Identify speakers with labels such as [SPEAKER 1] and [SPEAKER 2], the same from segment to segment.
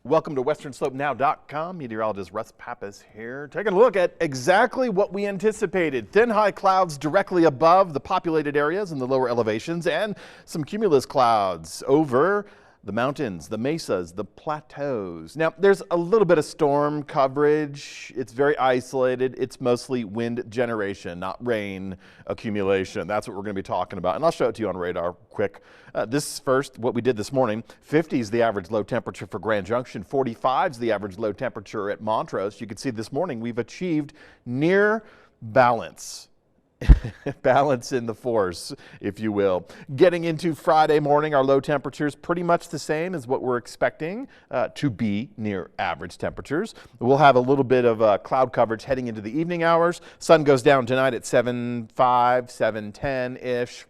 [SPEAKER 1] Welcome to WesternSlopeNow.com. Meteorologist Russ Pappas here, taking a look at exactly what we anticipated. Thin high clouds directly above the populated areas in the lower elevations and some cumulus clouds over the mountains, the mesas, the plateaus. Now, there's a little bit of storm coverage. It's very isolated. It's mostly wind generation, not rain accumulation. That's what we're going to be talking about. And I'll show it to you on radar quick. This first, what we did this morning, 50 is the average low temperature for Grand Junction. 45 is the average low temperature at Montrose. You can see this morning we've achieved near balance. Balance in the force, if you will. Getting into Friday morning, our low temperatures pretty much the same as what we're expecting to be near average temperatures. We'll have a little bit of cloud coverage heading into the evening hours. Sun goes down tonight at 7:05, 7:10-ish.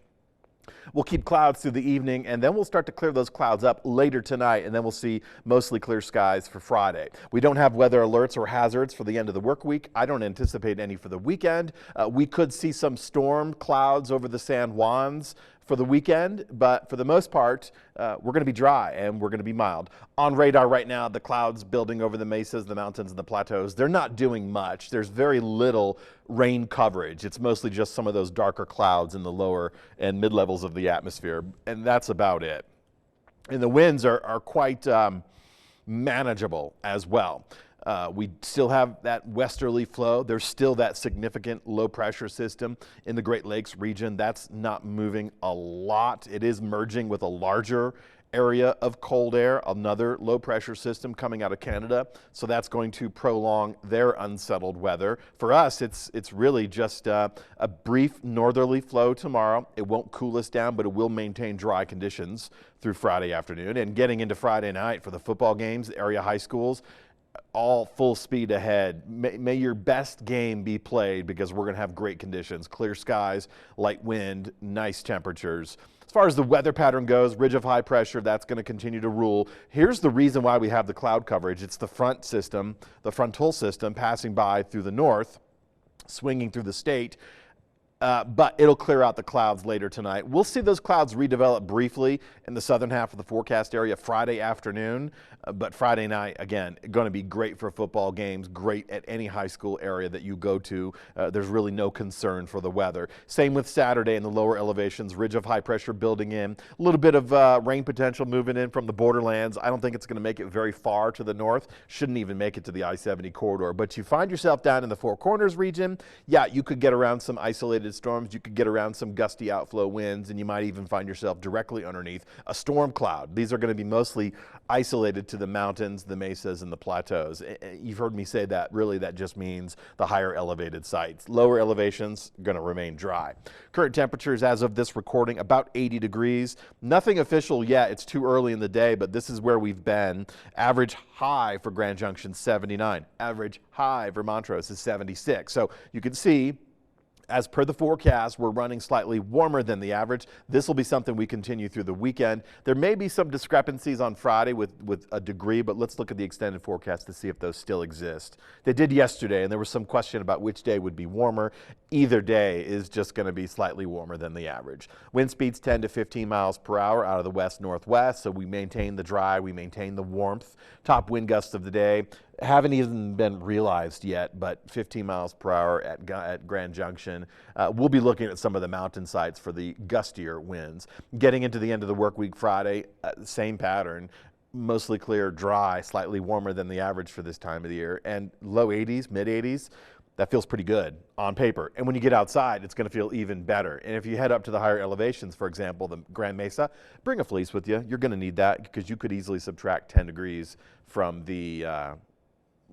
[SPEAKER 1] We'll keep clouds through the evening, and then we'll start to clear those clouds up later tonight, and then we'll see mostly clear skies for Friday. We don't have weather alerts or hazards for the end of the work week. I don't anticipate any for the weekend. We could see some storm clouds over the San Juans for the weekend, but for the most part, we're going to be dry and we're going to be mild. On radar right now, the clouds building over the mesas, the mountains, and the plateaus, they're not doing much. There's very little rain coverage. It's mostly just some of those darker clouds in the lower and mid levels of the atmosphere, and that's about it. And the winds are quite manageable as well. We still have that westerly flow. There's still that significant low pressure system in the Great Lakes region. That's not moving a lot. It is merging with a larger area of cold air, another low pressure system coming out of Canada. So that's going to prolong their unsettled weather. For us, it's really just a brief northerly flow tomorrow. It won't cool us down, but it will maintain dry conditions through Friday afternoon. And getting into Friday night for the football games, the area high schools, all full speed ahead. May your best game be played, because we're going to have great conditions, clear skies, light wind, nice temperatures. As far as the weather pattern goes, ridge of high pressure, that's going to continue to rule. Here's the reason why we have the cloud coverage. It's the front system, the frontal system passing by through the north, swinging through the state. But it'll clear out the clouds later tonight. We'll see those clouds redevelop briefly in the southern half of the forecast area Friday afternoon. But Friday night, again, going to be great for football games, great at any high school area that you go to. There's really no concern for the weather. Same with Saturday in the lower elevations, ridge of high pressure building in. A little bit of rain potential moving in from the borderlands. I don't think it's going to make it very far to the north. Shouldn't even make it to the I-70 corridor. But you find yourself down in the Four Corners region, yeah, you could get around some isolated storms. You could get around some gusty outflow winds, and you might even find yourself directly underneath a storm cloud. These are going to be mostly isolated to the mountains, the mesas, and the plateaus. You've heard me say that. Really, that just means the higher elevated sites. Lower elevations going to remain dry. Current temperatures as of this recording, about 80 degrees. Nothing official yet. It's too early in the day, but this is where we've been. Average high for Grand Junction, 79. Average high for Montrose is 76. So you can see, as per the forecast, we're running slightly warmer than the average. This will be something we continue through the weekend. There may be some discrepancies on Friday with a degree, but let's look at the extended forecast to see if those still exist. They did yesterday, and there was some question about which day would be warmer. Either day is just going to be slightly warmer than the average. Wind speeds 10 to 15 miles per hour out of the west-northwest, so we maintain the dry, we maintain the warmth. Top wind gusts of the day haven't even been realized yet, but 15 miles per hour at Grand Junction. We'll be looking at some of the mountain sites for the gustier winds. Getting into the end of the work week Friday, same pattern. Mostly clear, dry, slightly warmer than the average for this time of the year, and low 80s, mid 80s. That feels pretty good on paper. And when you get outside, it's going to feel even better. And if you head up to the higher elevations, for example, the Grand Mesa, bring a fleece with you. You're going to need that, because you could easily subtract 10 degrees from the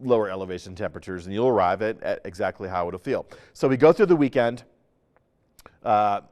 [SPEAKER 1] lower elevation temperatures, and you'll arrive at exactly how it'll feel. So we go through the weekend.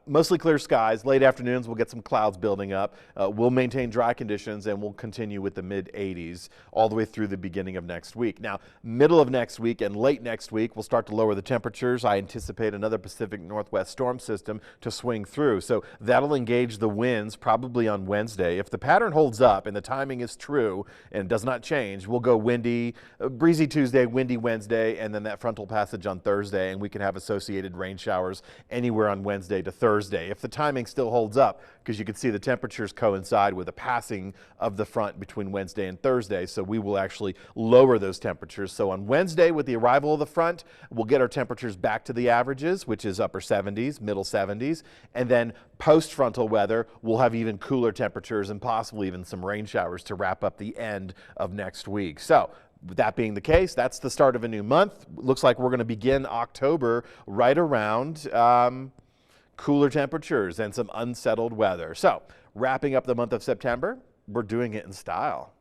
[SPEAKER 1] Mostly clear skies. Late afternoons, we'll get some clouds building up. We'll maintain dry conditions, and we'll continue with the mid 80s all the way through the beginning of next week. Now, middle of next week and late next week, we'll start to lower the temperatures. I anticipate another Pacific Northwest storm system to swing through. So that'll engage the winds probably on Wednesday. If the pattern holds up and the timing is true and does not change, we'll go windy, breezy Tuesday, windy Wednesday, and then that frontal passage on Thursday, and we can have associated rain showers anywhere on Wednesday Wednesday to Thursday, if the timing still holds up, because you can see the temperatures coincide with the passing of the front between Wednesday and Thursday, so we will actually lower those temperatures. So on Wednesday, with the arrival of the front, we'll get our temperatures back to the averages, which is upper 70s, middle 70s, and then post-frontal weather, we'll have even cooler temperatures and possibly even some rain showers to wrap up the end of next week. So, with that being the case, that's the start of a new month. Looks like we're going to begin October right around cooler temperatures and some unsettled weather. So, wrapping up the month of September, we're doing it in style.